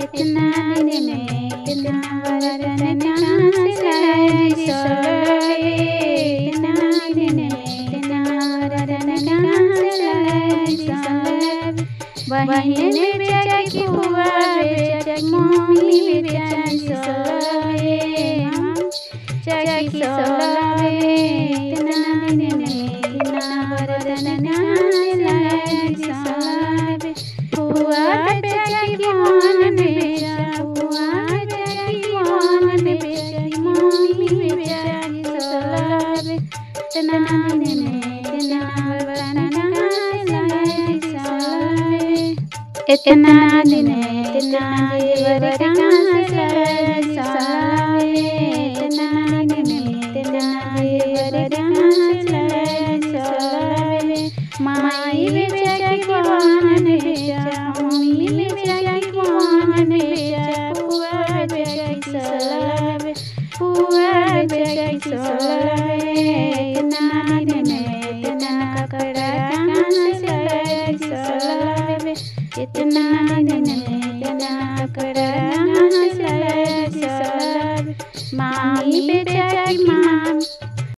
इतना दिन में इतना वरदान कहाँ से लाए सोलवे। इतना दिन में इतना वरदान कहाँ से लाए सोलवे। बहन बेचा की बुआ बेचा की मम्मी बेचा सोलवे। चकी सोलवे। इतना दिन में इतना वरदान कहाँ से लाए सोलवे। बुआ बेचा की मोहन बेचा बुआ बेचा की मोहन बेचा की मम्मी बेचा सोलवे। इतना दिन में इतना वरदान कहाँ से लाए सोलवे। इतना दिन में इतना जेवर कहाँ से लाए सोलवे। इतना दिन में इतना जेवर कहाँ से लाए सोलवे। माई बेचा की मोहन बेचा मम्मी बेचा की मोहन बेचा बुआ बेचा की सोलवे। बुआ बेचा की सोलवे। इतना दिन में इतना कपड़ा कहाँ से लाए सोलवे। इतना दिन